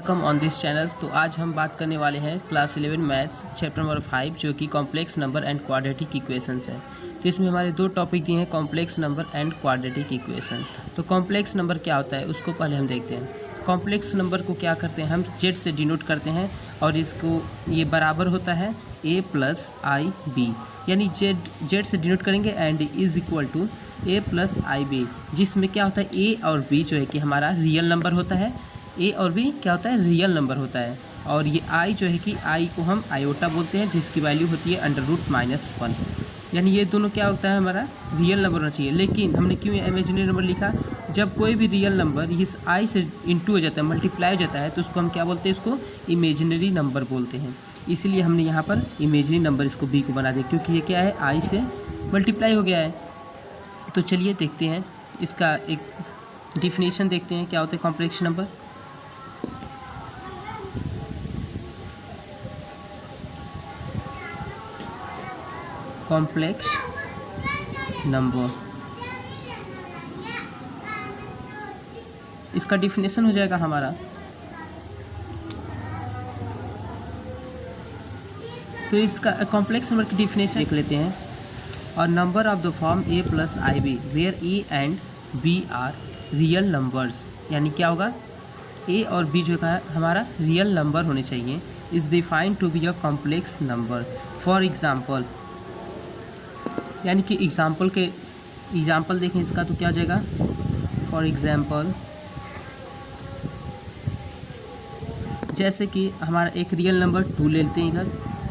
Welcome on this channel. तो आज हम बात करने वाले हैं क्लास 11 मैथ्स चैप्टर नंबर 5 जो कि complex number and quadratic equations है। तो इसमें हमारे दो टॉपिक दिए हैं, complex number and quadratic equation. तो कॉम्प्लेक्स नंबर क्या होता है उसको पहले हम देखते हैं। कॉम्प्लेक्स नंबर को क्या करते हैं, हम जेड से डिनोट करते हैं और इसको ये बराबर होता है a प्लस आई बी, यानी जेड से डिनोट करेंगे and is equal to a plus I B, जिसमें क्या होता है a और b जो है कि हमारा रियल नंबर होता है। a और b क्या होता है, रियल नंबर होता है। और ये i जो है कि i को हम आयोटा बोलते हैं, जिसकी वैल्यू होती है √-1, यानी ये दोनों क्या होता है, हमारा रियल नंबर होना चाहिए। लेकिन हमने क्यों इमेजिनरी नंबर लिखा, जब कोई भी रियल नंबर इस i से इंटू हो जाता है, मल्टीप्लाई हो जाता है, तो उसको हम क्या बोलते हैं, इसको इमेजिनरी नंबर बोलते हैं। इसलिए हमने यहाँ पर इमेजिनरी नंबर इसको b को बना दिया, क्योंकि ये क्या है, i से मल्टीप्लाई हो गया है। तो चलिए देखते हैं इसका एक डिफिनीशन, देखते हैं क्या होता है कॉम्प्लेक्स नंबर। कॉम्प्लेक्स नंबर, इसका डिफिनेशन हो जाएगा हमारा, तो इसका कॉम्प्लेक्स नंबर की डिफिनेशन देख लेते हैं। और number of the form a plus I B where a and b are real numbers, यानी क्या होगा, a और b जो है हमारा रियल नंबर होने चाहिए, is defined to be a complex number. For example, यानी कि एग्जाम्पल देखें इसका, तो क्या हो जाएगा, फॉर एग्जाम्पल जैसे कि हमारा एक रियल नंबर 2 ले लेते हैं इधर,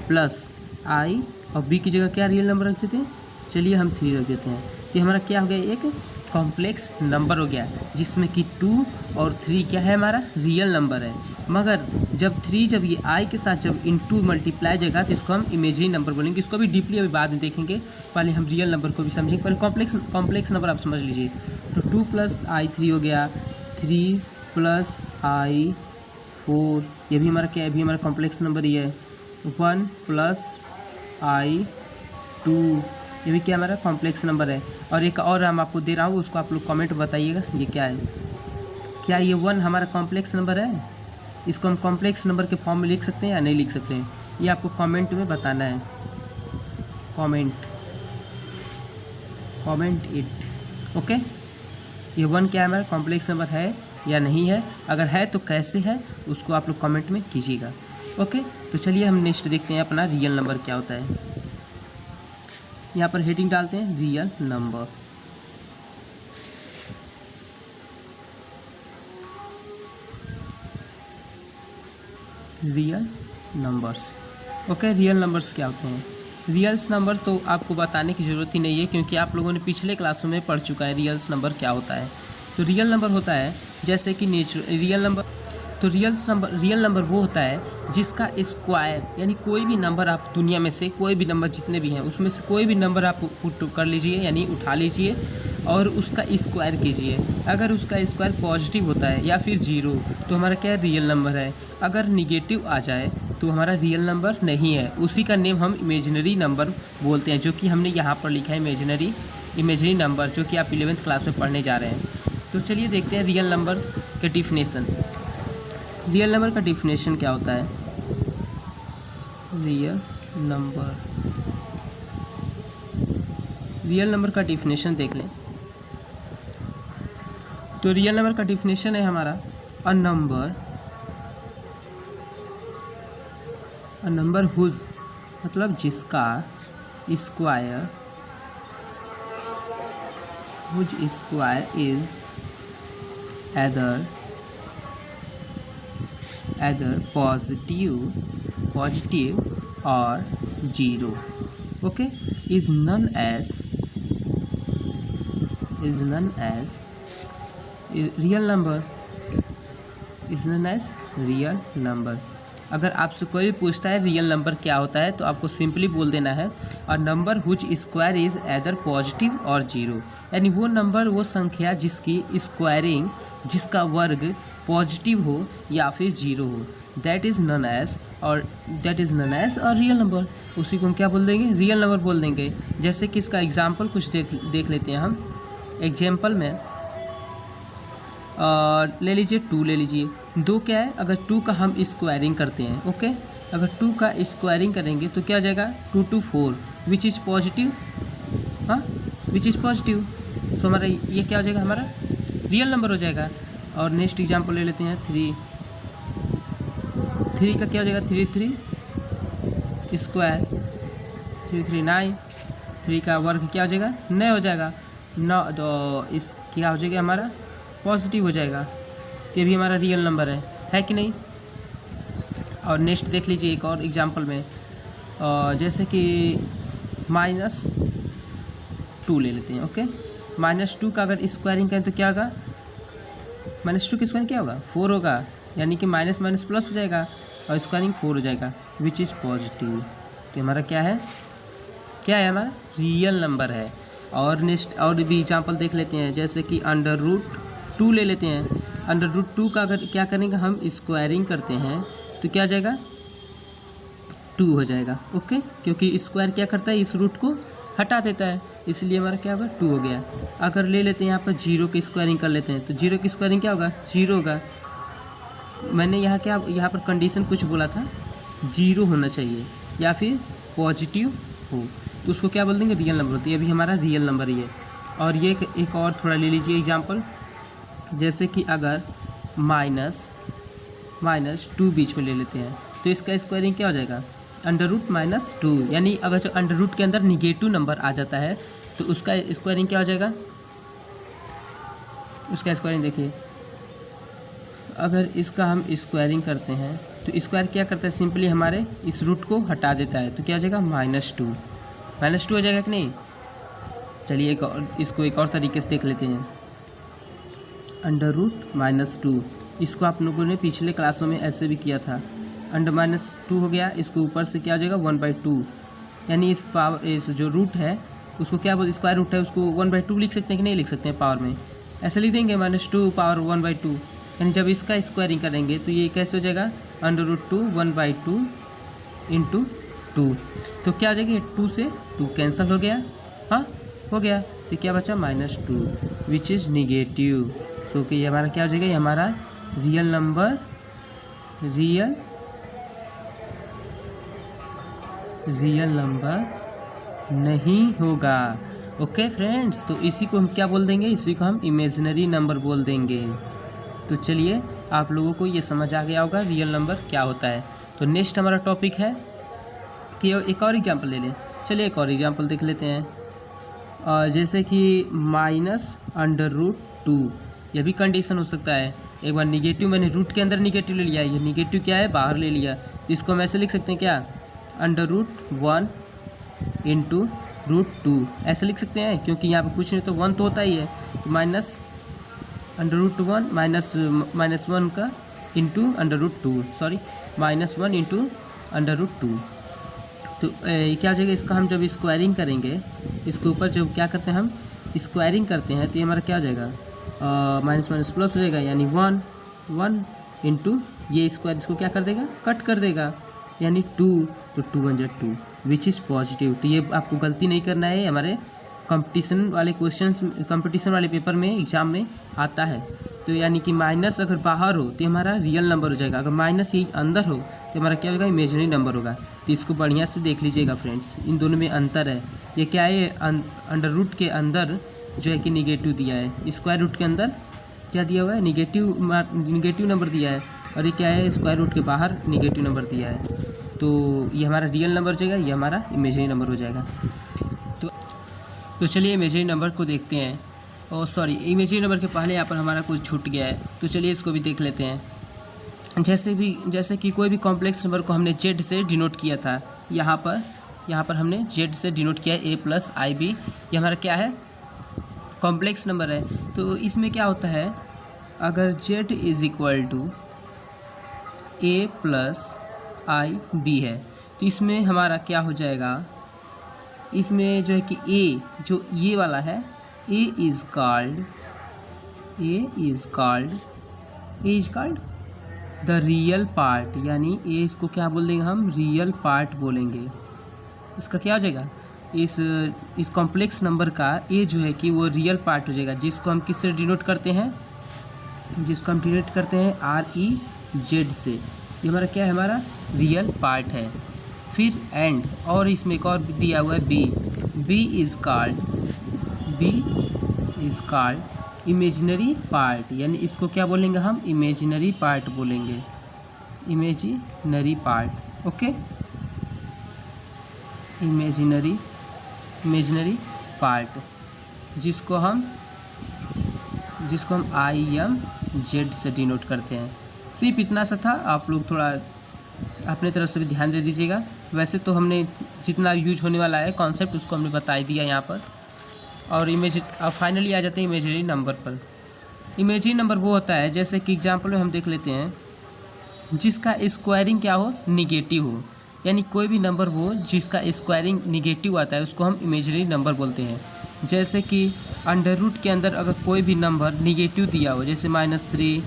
प्लस i और b की जगह क्या रियल नंबर रख देते हैं, चलिए हम 3 रख देते हैं। तो हमारा क्या हो गया, एक कॉम्प्लेक्स नंबर हो गया, जिसमें कि 2 और 3 क्या है, हमारा रियल नंबर है। मगर जब 3 जब ये i के साथ जब इंटू मल्टीप्लाई जाएगा तो इसको हम इमेजिनरी नंबर बोलेंगे। इसको भी डीपली अभी बाद में देखेंगे, पहले हम रियल नंबर को भी समझेंगे। पहले कॉम्प्लेक्स नंबर आप समझ लीजिए। तो 2 + i 3 हो गया, 3 + i 4, ये भी हमारा क्या है, भी हमारा कॉम्प्लेक्स नंबर ही है। 1 + i 2, ये भी क्या हमारा कॉम्प्लेक्स नंबर है। और एक और हम आपको दे रहा हूँ, उसको आप लोग कमेंट बताइएगा ये क्या है, क्या ये 1 हमारा कॉम्प्लेक्स नंबर है, इसको हम कॉम्प्लेक्स नंबर के फॉर्म में लिख सकते हैं या नहीं लिख सकते हैं, ये आपको कमेंट में बताना है। Comment it, okay. ये 1 क्या है, हमारा कॉम्प्लेक्स नंबर है या नहीं है, अगर है तो कैसे है, उसको आप लोग कमेंट में कीजिएगा, ओके। तो चलिए हम नेक्स्ट देखते हैं अपना रियल नंबर क्या होता है। यहाँ पर हेडिंग डालते हैं real number. Real numbers, okay. Real numbers क्या होते हैं, रियल्स नंबर्स तो आपको बताने की ज़रूरत ही नहीं है, क्योंकि आप लोगों ने पिछले क्लासों में पढ़ चुका है रियल्स नंबर क्या होता है। तो रियल नंबर होता है जैसे कि रियल नंबर, तो रियल नंबर वो होता है जिसका स्क्वायर, यानी कोई भी नंबर आप दुनिया में से कोई भी नंबर जितने भी हैं उसमें से कोई भी नंबर आप पुट कर लीजिए, यानी उठा लीजिए और उसका स्क्वायर कीजिए। अगर उसका स्क्वायर पॉजिटिव होता है या फिर 0 तो हमारा क्या है, रियल नंबर है। अगर निगेटिव आ जाए तो हमारा रियल नंबर नहीं है, उसी का नेम हम इमेजिनरी नंबर बोलते हैं, जो कि हमने यहाँ पर लिखा है इमेजिनरी नंबर, जो कि आप 11th क्लास में पढ़ने जा रहे हैं। तो चलिए देखते हैं रियल नंबर के डिफिनेशन। रियल नंबर का डिफिनेशन क्या होता है, रियल नंबर का डिफिनेशन देख लें। तो रियल नंबर का डिफिनेशन है हमारा अ नंबर हुज, मतलब जिसका square is either positive or 0, okay, is known as real number, अगर आपसे कोई भी पूछता है रियल नंबर क्या होता है तो आपको सिंपली बोल देना है और number whose square is either positive और 0, यानी वो नंबर, वो संख्या जिसकी स्क्वायरिंग, जिसका वर्ग पॉजिटिव हो या फिर 0 हो, that is known as a real number. उसी को हम क्या बोल देंगे, रियल नंबर बोल देंगे। जैसे कि इसका एग्जाम्पल कुछ देख लेते हैं हम। एग्जाम्पल में ले लीजिए 2 ले लीजिए। 2 क्या है, अगर 2 का हम स्क्वायरिंग करते हैं, ओके, अगर 2 का स्क्वायरिंग करेंगे तो क्या हो जाएगा 2 to 4 विच इज़ पॉजिटिव, हाँ विच इज़ पॉजिटिव। सो हमारा ये क्या हो जाएगा, हमारा रियल नंबर हो जाएगा। और नेक्स्ट एग्जाम्पल ले लेते हैं 3 का क्या हो जाएगा 3 3 स्क्वायर 3 3 9, 3 का वर्ग क्या हो जाएगा 9 हो जाएगा, 9 तो इस क्या हो जाएगा हमारा पॉजिटिव हो जाएगा। तो ये भी हमारा रियल नंबर है कि नहीं। और नेक्स्ट देख लीजिए एक और एग्जांपल में, जैसे कि -2 ले लेते हैं, ओके। -2 का अगर स्क्वायरिंग करें तो क्या होगा, -2 का स्क्वायरिंग क्या होगा 4 होगा, यानी कि माइनस माइनस प्लस हो जाएगा और स्क्वायरिंग 4 हो जाएगा विच इज़ पॉजिटिव। तो हमारा क्या है हमारा रियल नंबर है। और नेक्स्ट और भी एग्जांपल देख लेते हैं, जैसे कि √2 ले लेते हैं। √2 का अगर क्या करेंगे हम स्क्वायरिंग करते हैं तो क्या आ जाएगा 2 हो जाएगा, ओके, क्योंकि स्क्वायर क्या करता है इस रूट को हटा देता है, इसलिए हमारा क्या होगा 2 हो गया। अगर ले लेते हैं यहाँ पर 0 की स्क्वायरिंग कर लेते हैं तो 0 की स्क्वायरिंग क्या होगा 0 होगा। मैंने यहाँ पर कंडीशन कुछ बोला था 0 होना चाहिए या फिर पॉजिटिव हो, तो उसको क्या बोल देंगे रियल नंबर होती है। अभी हमारा रियल नंबर ही है। और ये एक और थोड़ा ले लीजिए एग्जांपल, जैसे कि अगर -2 बीच में ले लेते हैं तो इसका स्क्वायरिंग क्या हो जाएगा √-2, यानी अगर जो अंडर रूट के अंदर निगेटिव नंबर आ जाता है तो उसका स्क्वायरिंग क्या हो जाएगा, उसका स्क्वायरिंग देखिए, अगर इसका हम स्क्वायरिंग करते हैं तो स्क्वायर क्या करता है सिंपली हमारे इस रूट को हटा देता है, तो क्या हो जाएगा -2 हो जाएगा कि नहीं। चलिए इसको एक और तरीके से देख लेते हैं, √-2, इसको आप लोगों ने पिछले क्लासों में ऐसे भी किया था, √-2 हो गया, इसको ऊपर से क्या हो जाएगा 1/2, यानी इस जो रूट है उसको क्या बोल स्क्वायर रूट है उसको 1/2 लिख सकते हैं कि नहीं लिख सकते हैं पावर में, ऐसे लिख देंगे -2 पावर 1/2, यानी जब इसका स्क्वायरिंग करेंगे तो ये कैसे हो जाएगा √2 1/2 × 2, तो क्या हो जाएगा 2 से 2 कैंसिल हो गया, हाँ हो गया, तो क्या बचा -2 विच इज़ निगेटिव। सो कि ये हमारा क्या हो जाएगा, ये हमारा रियल नंबर रियल नंबर नहीं होगा, ओके फ्रेंड्स। तो इसी को हम क्या बोल देंगे, इसी को हम इमेजिनरी नंबर बोल देंगे। तो चलिए आप लोगों को ये समझ आ गया होगा रियल नंबर क्या होता है। तो नेक्स्ट हमारा टॉपिक है कि एक और एग्जांपल ले लें, चलिए एक और एग्जांपल देख लेते हैं, जैसे कि -√2, यह भी कंडीशन हो सकता है। एक बार निगेटिव, मैंने रूट के अंदर निगेटिव ले लिया, ये निगेटिव क्या है बाहर ले लिया, इसको हम ऐसे लिख सकते हैं क्या √1 × √2 ऐसे लिख सकते हैं, क्योंकि यहाँ पे कुछ नहीं तो 1 तो होता ही है, -√1 -1 का इंटू √2, सॉरी -1 × √2। तो क्या हो जाएगा, इसका हम जब स्क्वायरिंग करेंगे, इसके ऊपर जब क्या करते हैं हम स्क्वायरिंग करते हैं तो ये हमारा क्या हो जाएगा माइनस माइनस प्लस हो जाएगा, यानी 1 × ये स्क्वायर इसको क्या कर देगा कट कर देगा, यानी 2, तो 2 1 जा 2 विच इज़ पॉजिटिव। तो ये आपको गलती नहीं करना है, हमारे कंपटीशन वाले पेपर में एग्ज़ाम में आता है। तो यानी कि माइनस अगर बाहर हो तो हमारा रियल नंबर हो जाएगा, अगर माइनस ही अंदर हो तो हमारा क्या होगा इमेजिनरी नंबर होगा। तो इसको बढ़िया से देख लीजिएगा फ्रेंड्स, इन दोनों में अंतर है। ये क्या है, अंडर रूट के अंदर जो है कि निगेटिव दिया है, स्क्वायर रूट के अंदर क्या दिया हुआ है निगेटिव नंबर दिया है, और ये क्या है स्क्वायर रूट के बाहर निगेटिव नंबर दिया है। तो ये हमारा रियल नंबर हो जाएगा, ये हमारा इमेजिनरी नंबर हो जाएगा। तो चलिए इमेजिनरी नंबर को देखते हैं। और सॉरी, इमेजिनरी नंबर के पहले यहाँ पर हमारा कुछ छूट गया है, तो चलिए इसको भी देख लेते हैं। जैसे कि कोई भी कॉम्प्लेक्स नंबर को हमने जेड से डिनोट किया था, यहाँ पर हमने जेड से डिनोट किया है a+ib, ये हमारा क्या है कॉम्प्लेक्स नंबर है। तो इसमें क्या होता है, अगर z = a+ib है तो इसमें हमारा क्या हो जाएगा, इसमें जो है कि a जो ये वाला है a is called the real part, यानी a इसको क्या बोल देंगे हम रियल पार्ट बोलेंगे। इसका क्या हो जाएगा, इस कॉम्प्लेक्स नंबर का a जो है कि वो रियल पार्ट हो जाएगा, जिसको हम किससे डिनोट करते हैं जिसको हम डिनोट करते हैं REZ से। ये हमारा क्या है, हमारा रियल पार्ट है। फिर एंड, और इसमें एक और दिया हुआ है B is called imaginary part, यानी इसको क्या बोलेंगे हम, इमेजिनरी पार्ट बोलेंगे, imaginary part. Okay, imaginary part, जिसको हम IMZ से डिनोट करते हैं। सिर्फ इतना सा था, आप लोग थोड़ा अपने तरफ से भी ध्यान दे दीजिएगा। वैसे तो हमने जितना यूज होने वाला है कॉन्सेप्ट उसको हमने बता ही दिया यहाँ पर। और अब फाइनली आ जाते हैं इमेजिनरी नंबर पर। इमेजिनरी नंबर वो होता है, जैसे कि एग्जांपल में हम देख लेते हैं, जिसका स्क्वायरिंग क्या हो, निगेटिव हो, यानी कोई भी नंबर हो जिसका स्क्वायरिंग निगेटिव आता है उसको हम इमेजिनरी नंबर बोलते हैं। जैसे कि अंडर रूट के अंदर अगर कोई भी नंबर निगेटिव दिया हो, जैसे -3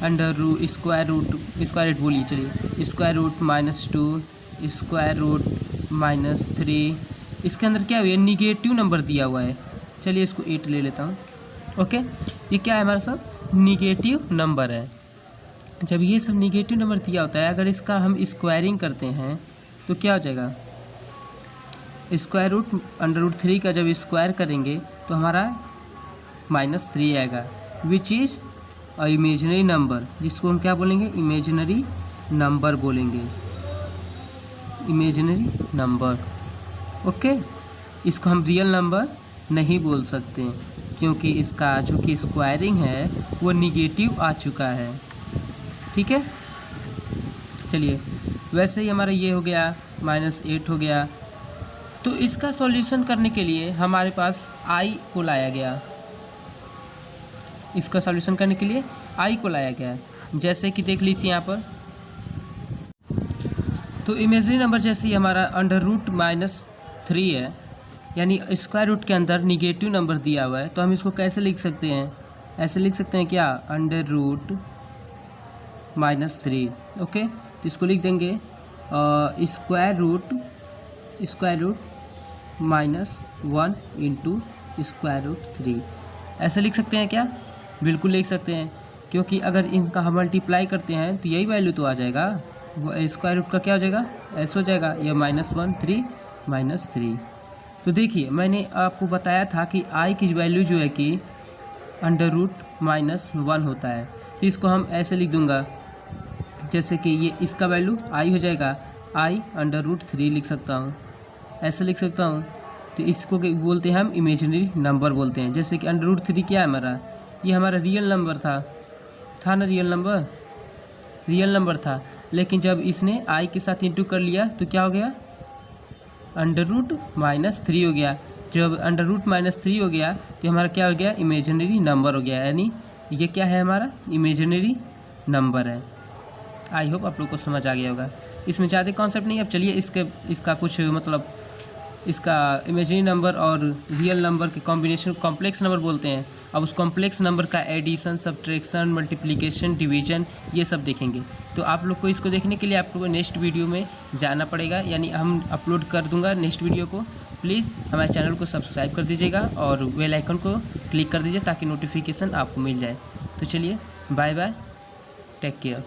अंडर रूट स्क्वायर रूट बोलिए, चलिए स्क्वायर रूट -2 स्क्वायर रूट -3, इसके अंदर क्या हुआ, निगेटिव नंबर दिया हुआ है। चलिए इसको 8 ले लेता हूँ। ओके, ये क्या है, हमारा सब निगेटिव नंबर है। जब ये सब निगेटिव नंबर दिया होता है, अगर इसका हम स्क्वायरिंग करते हैं तो क्या हो जाएगा, स्क्वायर रूट अंडर रूट 3 का जब स्क्वायर करेंगे तो हमारा -3 आएगा, which is a imaginary number, जिसको हम क्या बोलेंगे, इमेजिनरी नंबर बोलेंगे, इमेजिनरी नंबर। ओके, इसको हम रियल नंबर नहीं बोल सकते क्योंकि इसका जो कि स्क्वायरिंग है वो निगेटिव आ चुका है। ठीक है, चलिए वैसे ही हमारा ये हो गया, -8 हो गया। तो इसका सॉल्यूशन करने के लिए हमारे पास आई को लाया गया, इसका सॉल्यूशन करने के लिए आई को लाया गया। जैसे कि देख लीजिए यहाँ पर, तो इमेजिनरी नंबर जैसे ही हमारा अंडर रूट -3 है, यानी स्क्वायर रूट के अंदर निगेटिव नंबर दिया हुआ है, तो हम इसको कैसे लिख सकते हैं, ऐसे लिख सकते हैं क्या, अंडर रूट -3। ओके, तो इसको लिख देंगे square root -1 into square root 3। ऐसे लिख सकते हैं क्या, बिल्कुल लिख सकते हैं, क्योंकि अगर इनका हम मल्टीप्लाई करते हैं तो यही वैल्यू तो आ जाएगा, वो स्क्वायर रूट का क्या हो जाएगा, ऐसे हो जाएगा, या -1 3 -3। तो देखिए मैंने आपको बताया था कि आई की वैल्यू जो है कि अंडर रूट -1 होता है, तो इसको हम ऐसे लिख दूंगा, जैसे कि ये इसका वैल्यू आई हो जाएगा, आई अंडर रूट 3 लिख सकता हूँ, ऐसे लिख सकता हूँ। तो इसको बोलते हैं हम इमेजिनरी नंबर बोलते हैं। जैसे कि अंडर रूट 3 क्या है हमारा, ये हमारा रियल नंबर था ना, रियल नंबर था, लेकिन जब इसने आई के साथ इंटू कर लिया तो क्या हो गया, अंडर रूट -3 हो गया। जब अंडर रूट -3 हो गया तो हमारा क्या हो गया, इमेजिनरी नंबर हो गया, यानी ये क्या है, हमारा इमेजिनरी नंबर है। आई होप आप लोग को समझ आ गया होगा, इसमें ज़्यादा कॉन्सेप्ट नहीं है। अब चलिए इसका कुछ मतलब इसका इमेजिनरी नंबर और रियल नंबर के कॉम्बिनेशन कॉम्प्लेक्स नंबर बोलते हैं। अब उस कॉम्प्लेक्स नंबर का एडिशन, सब्ट्रैक्शन, मल्टीप्लिकेशन, डिवीजन, ये सब देखेंगे। तो आप लोग को इसको देखने के लिए आप लोग को नेक्स्ट वीडियो में जाना पड़ेगा, यानी हम अपलोड कर दूंगा नेक्स्ट वीडियो को। प्लीज़ हमारे चैनल को सब्सक्राइब कर दीजिएगा और बेल आइकन को क्लिक कर दीजिए ताकि नोटिफिकेशन आपको मिल जाए। तो चलिए बाय बाय, टेक केयर।